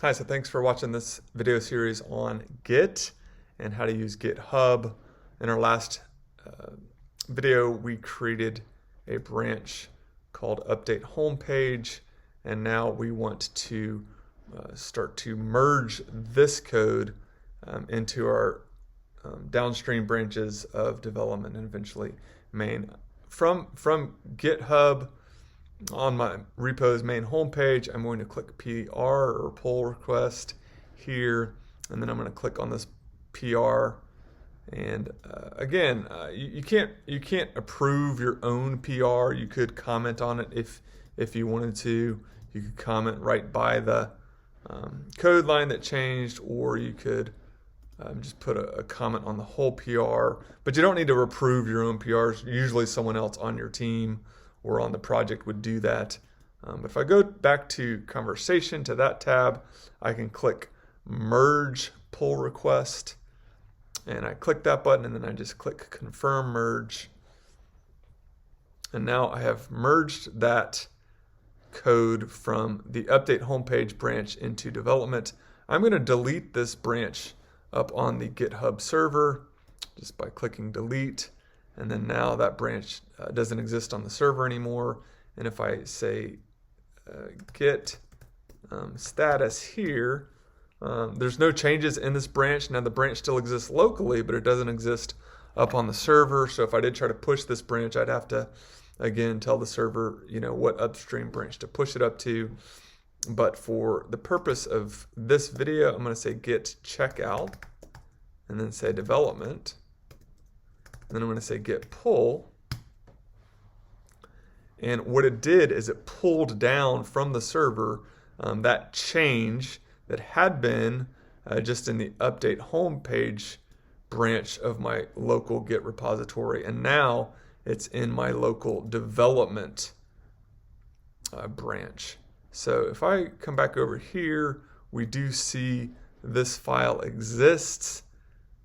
Hi, so thanks for watching this video series on Git and how to use GitHub. In our last video, we created a branch called update homepage, and now we want to start to merge this code into our downstream branches of development and eventually main. From GitHub, on my repo's main homepage, I'm going to click PR or pull request here, and then I'm going to click on this PR. And again, you can't approve your own PR. You could comment on it if you wanted to. You could comment right by the code line that changed, or you could just put a comment on the whole PR. But you don't need to approve your own PRs. Usually someone else on your team or on the project would do that. If I go back to conversation to that tab, I can click merge pull request, and I click that button, and then I just click confirm merge. And now I have merged that code from the update homepage branch into development. I'm going to delete this branch up on the GitHub server just by clicking delete. And then now that branch doesn't exist on the server anymore. And if I say git status here, there's no changes in this branch. Now the branch still exists locally, but it doesn't exist up on the server. So if I did try to push this branch, I'd have to, again, tell the server, what upstream branch to push it up to. But for the purpose of this video, I'm going to say git checkout, and then say development. And then I'm going to say git pull. And what it did is it pulled down from the server that change that had been just in the update homepage branch of my local Git repository. And now it's in my local development branch. So if I come back over here, we do see this file exists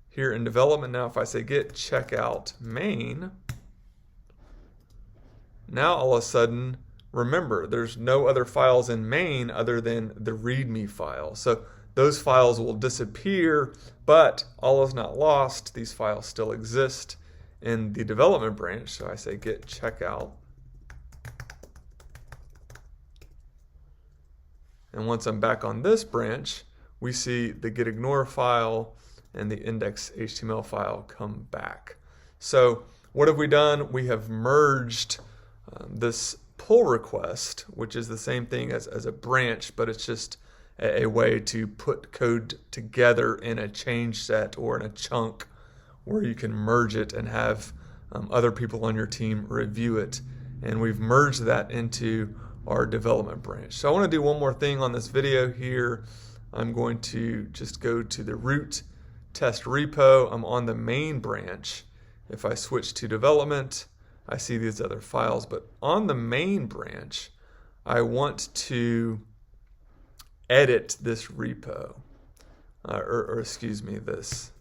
here in development. Now if I say git checkout main, now all of a sudden, remember, there's no other files in main other than the readme file. So those files will disappear, but all is not lost. These files still exist in the development branch. So I say git checkout. And once I'm back on this branch, we see the git ignore file and the index.html file come back. So what have we done? We have merged this pull request, which is the same thing as a branch, but it's just a way to put code together in a change set or in a chunk where you can merge it and have other people on your team review it. And we've merged that into our development branch. So I want to do one more thing on this video here. I'm going to just go to the root test repo. I'm on the main branch. If I switch to development, I see these other files, but on the main branch, I want to edit this repo, or excuse me, this.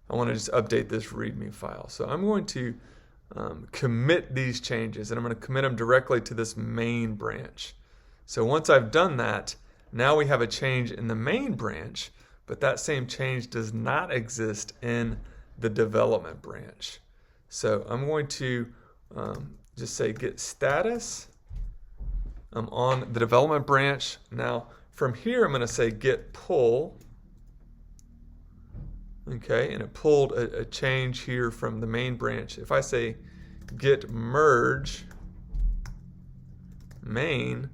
I want to just update this README file. So I'm going to commit these changes, and I'm going to commit them directly to this main branch. So once I've done that, now we have a change in the main branch, but that same change does not exist in the development branch. So I'm going to just say git status. I'm on the development branch. Now from here, I'm going to say git pull. Okay, and it pulled a change here from the main branch. If I say git merge main,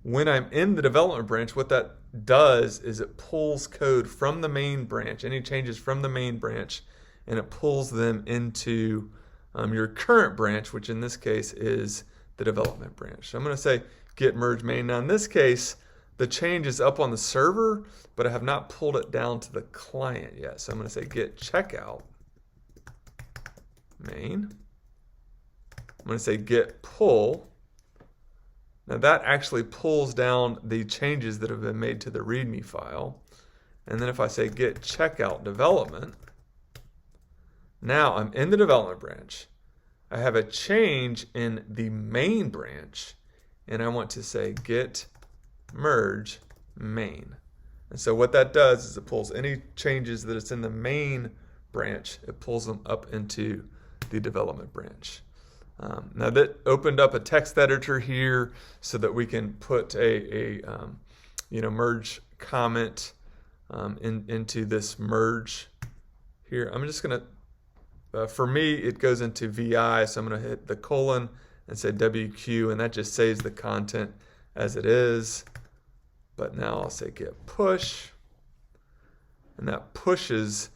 when I'm in the development branch, what that does is it pulls code from the main branch, any changes from the main branch, and it pulls them into your current branch, which in this case is the development branch. So I'm going to say git merge main. Now in this case, the change is up on the server, but I have not pulled it down to the client yet. So I'm going to say git checkout main. I'm going to say git pull. Now that actually pulls down the changes that have been made to the README file. And then if I say git checkout development, now I'm in the development branch. I have a change in the main branch, and I want to say git merge main. And so what that does is it pulls any changes that it's in the main branch, it pulls them up into the development branch. Now that opened up a text editor here so that we can put a merge comment into this merge here. I'm just gonna, for me, it goes into VI, so I'm gonna hit the colon and say WQ, and that just saves the content as it is. But now I'll say git push, and that pushes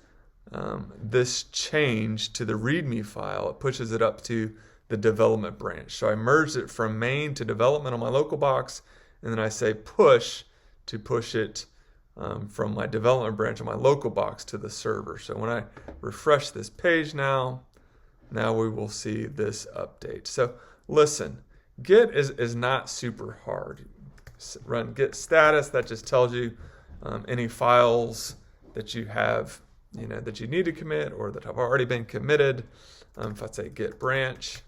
this change to the README file. It pushes it up to the development branch. So I merged it from main to development on my local box, and then I say push to push it from my development branch on my local box to the server. So when I refresh this page now we will see this update. So listen, Git is not super hard. Run git status, that just tells you any files that you have, that you need to commit or that have already been committed. If I say git branch,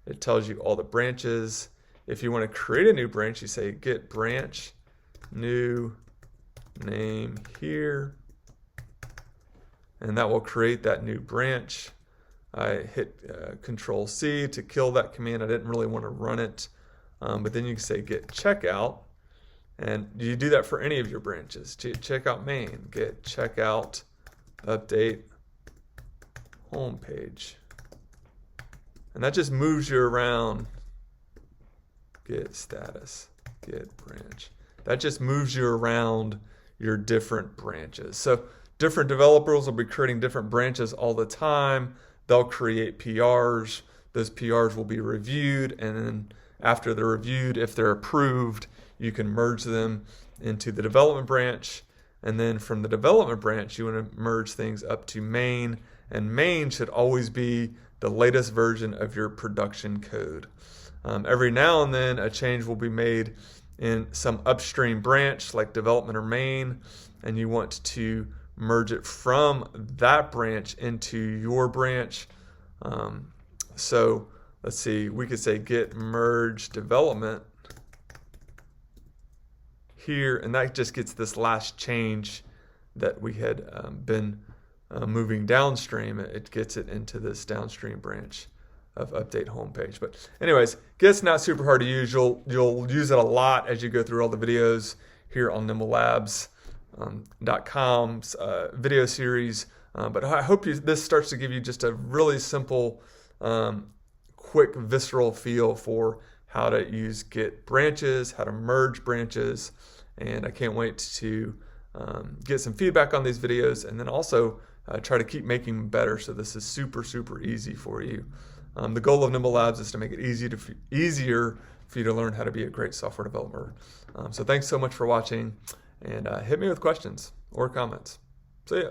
it tells you all the branches. If you want to create a new branch, you say git branch, new name here, and that will create that new branch. I hit Control C to kill that command. I didn't really want to run it, but then you can say git checkout, and you do that for any of your branches. Checkout main, git checkout, update homepage, and that just moves you around. Git status, git branch. That just moves you around your different branches. So different developers will be creating different branches all the time. They'll create PRs. Those PRs will be reviewed, and then after they're reviewed, if they're approved, you can merge them into the development branch. And then from the development branch, you want to merge things up to main, and main should always be the latest version of your production code. Every now and then a change will be made in some upstream branch like development or main, and you want to merge it from that branch into your branch. So let's see, we could say git merge development here, and that just gets this last change that we had been moving downstream. It gets it into this downstream branch of update homepage. But anyways, Git's not super hard to use. You'll use it a lot as you go through all the videos here on nimblelabs.com's video series. But I hope this starts to give you just a really simple, quick, visceral feel for how to use Git branches, how to merge branches, and I can't wait to get some feedback on these videos, and then also try to keep making them better, so this is super, super easy for you. The goal of Nimble Labs is to make it easier for you to learn how to be a great software developer. So thanks so much for watching, and hit me with questions or comments. See ya.